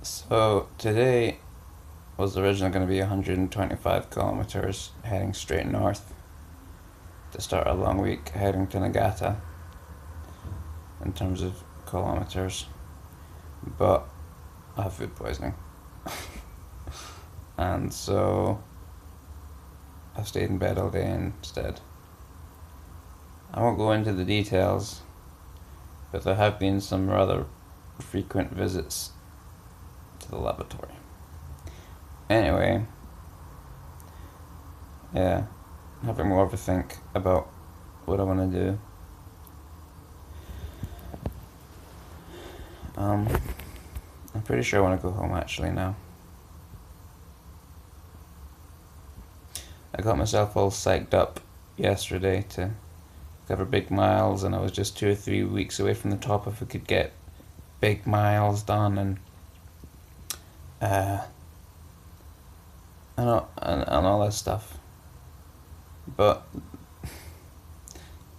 So today was originally going to be 125 kilometers heading straight north to start a long week heading to Nagata in terms of kilometers, but I have food poisoning. And so I stayed in bed all day instead. I won't go into the details, but there have been some rather frequent visits to the laboratory. Anyway, yeah, having more of a think about what I want to do. I'm pretty sure I want to go home actually now. I got myself all psyched up yesterday to cover big miles, and I was just 2 or 3 weeks away from the top if we could get big miles done, uh, and all that stuff. But,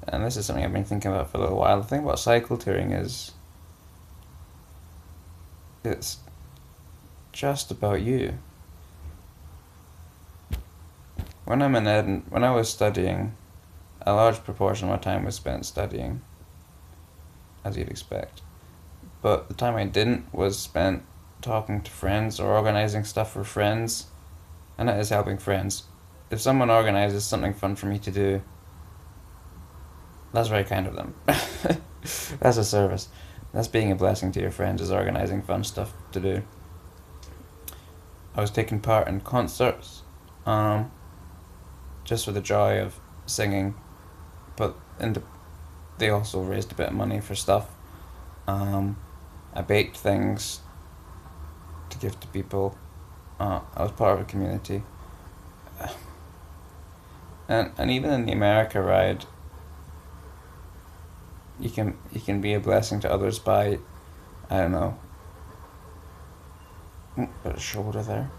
and this is something I've been thinking about for a little while, the thing about cycle touring is it's just about you. When I was studying, a large proportion of my time was spent studying, as you'd expect. But the time I didn't was spent talking to friends or organising stuff for friends, and that is helping friends. If someone organises something fun for me to do, that's very kind of them. That's a service. That's being a blessing to your friends, is organising fun stuff to do. I was taking part in concerts, just for the joy of singing, but they also raised a bit of money for stuff. I baked things to give to people. I was part of a community, and even in the America ride, you can be a blessing to others by, I don't know, bit of shoulder there.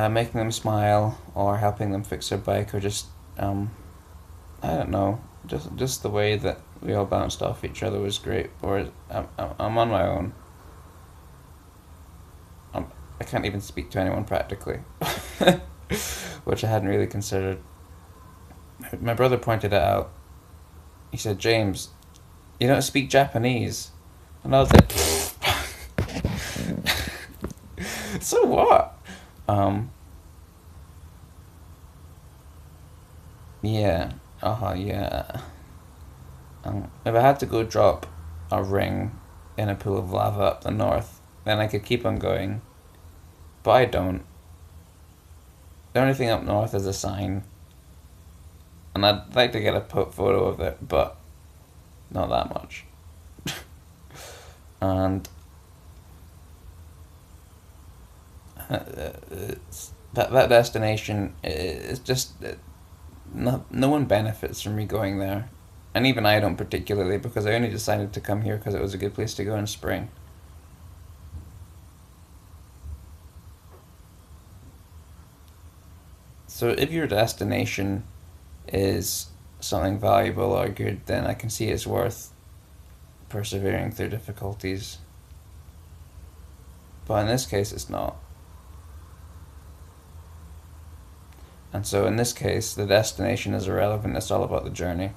Making them smile or helping them fix their bike, or just I don't know, just the way that we all bounced off each other was great. Or I'm on my own. I can't even speak to anyone practically, which I hadn't really considered. My brother pointed it out. He said, "James, you don't speak Japanese," and I was like, "So what?" Yeah. Yeah. If I had to go drop a ring in a pool of lava up the north, then I could keep on going. But I don't. The only thing up north is a sign, and I'd like to get a photo of it, but not that much. And that destination is just no one benefits from me going there, and even I don't particularly, because I only decided to come here because it was a good place to go in spring. So if your destination is something valuable or good, then I can see it's worth persevering through difficulties. But in this case, it's not. And so in this case, the destination is irrelevant, it's all about the journey.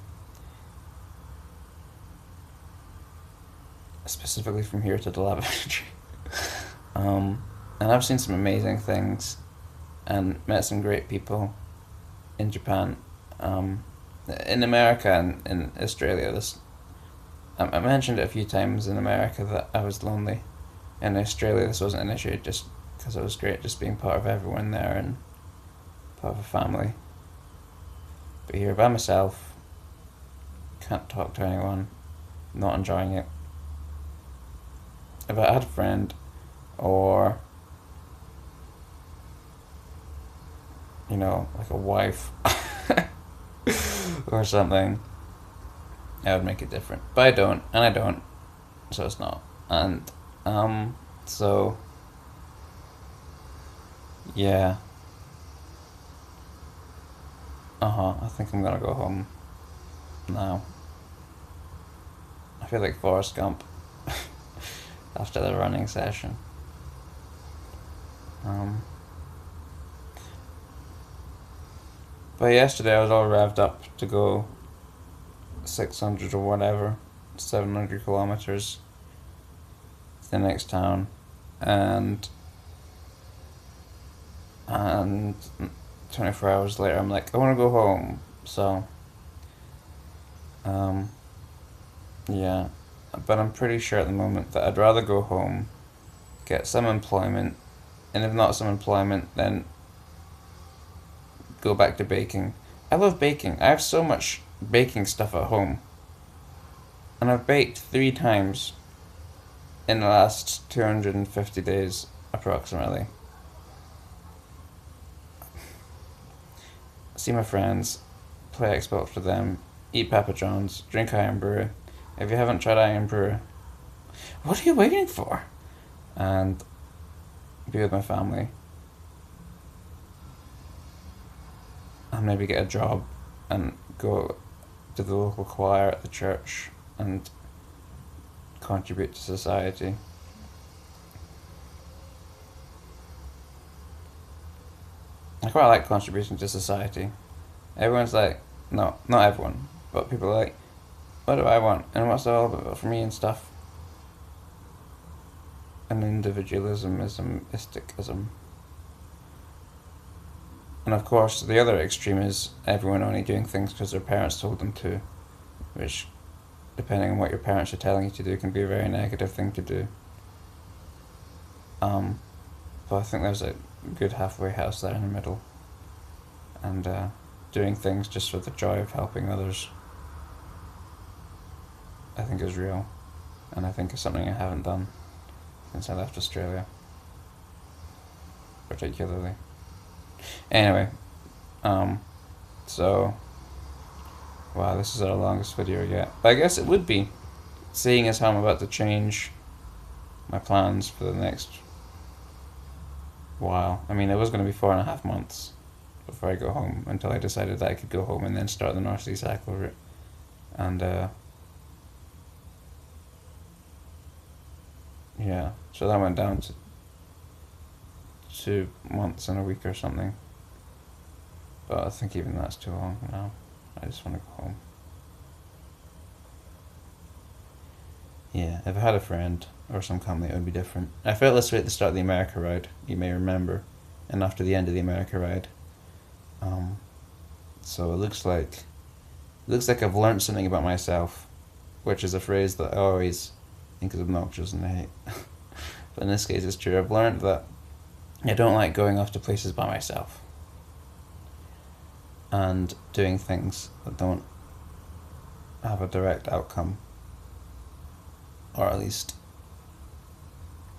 Specifically from here to the lavatory. And I've seen some amazing things and met some great people in Japan. In America and in Australia, I mentioned it a few times in America that I was lonely. In Australia, this wasn't an issue, just because it was great just being part of everyone there and part of a family. But here by myself, can't talk to anyone, not enjoying it. If I had a friend, or like a wife or something, I would make it different. But I don't, and I don't, so it's not. And so yeah. I think I'm gonna go home now. I feel like Forrest Gump. after the running session. But yesterday I was all revved up to go 600 or whatever, 700 kilometers to the next town, and 24 hours later I'm like, I want to go home. So yeah, but I'm pretty sure at the moment that I'd rather go home, get some employment, and if not some employment, then go back to baking. I love baking. I have so much baking stuff at home, and I've baked 3 times in the last 250 days approximately. See my friends, play Xbox with them, eat Papa John's, drink Iron Brew. If you haven't tried Iron Brew, what are you waiting for? And be with my family. And maybe get a job and go to the local choir at the church and contribute to society. I quite like contributing to society. Everyone's like, no, not everyone, but people are like, what do I want? And what's it all about for me and stuff? And individualism. And of course, the other extreme is everyone only doing things because their parents told them to, which, depending on what your parents are telling you to do, can be a very negative thing to do. But I think there's a good halfway house there in the middle, and doing things just for the joy of helping others, I think is real, and I think is something I haven't done since I left Australia, particularly. Anyway, so, wow, this is our longest video yet. But I guess it would be, seeing as how I'm about to change my plans for the next while. I mean, it was going to be 4.5 months before I go home, until I decided that I could go home and then start the North Sea cycle route. And, yeah, so that went down to 2 months and a week or something. But I think even that's too long now. I just want to go home. Yeah, if I had a friend or some company, it would be different. I felt this way at the start of the America ride, you may remember, and after the end of the America ride. So it looks like I've learned something about myself, which is a phrase that I always think is obnoxious and I hate. But in this case, it's true. I've learned that I don't like going off to places by myself and doing things that don't have a direct outcome, or at least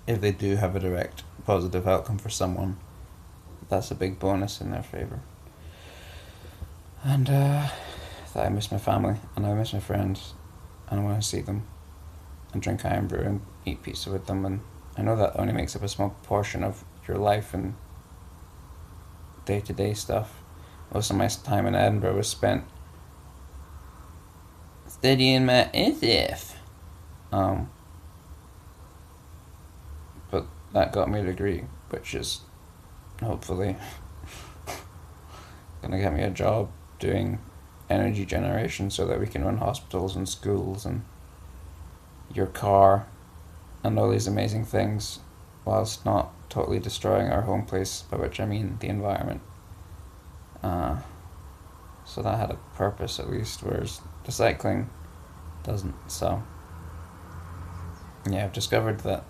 if they do have a direct positive outcome for someone, that's a big bonus in their favour. And that I miss my family, and I miss my friends, and I want to see them and drink Iron Brew and eat pizza with them. And I know that only makes up a small portion of your life and day-to-day stuff. Most of my time in Edinburgh was spent studying my SF. But that got me a degree, which is hopefully gonna get me a job doing energy generation so that we can run hospitals and schools and your car and all these amazing things, whilst not totally destroying our home place, by which I mean the environment. So that had a purpose at least, whereas recycling doesn't. So yeah, I've discovered that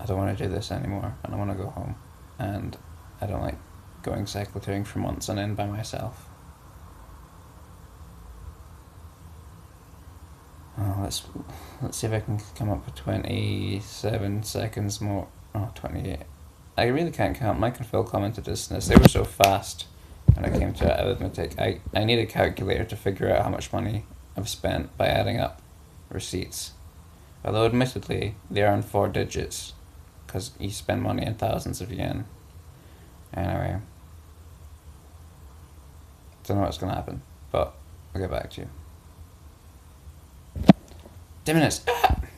I don't want to do this anymore, and I want to go home, and I don't like going cyclotouring for months on end by myself. Let's see if I can come up with 27 seconds more. 28. I really can't count. Mike and Phil commented this. They were so fast when it came to arithmetic. I need a calculator to figure out how much money I've spent by adding up receipts. Although admittedly, they are in 4 digits, because you spend money in thousands of yen. Anyway, don't know what's going to happen, but I'll get back to you. 10 minutes.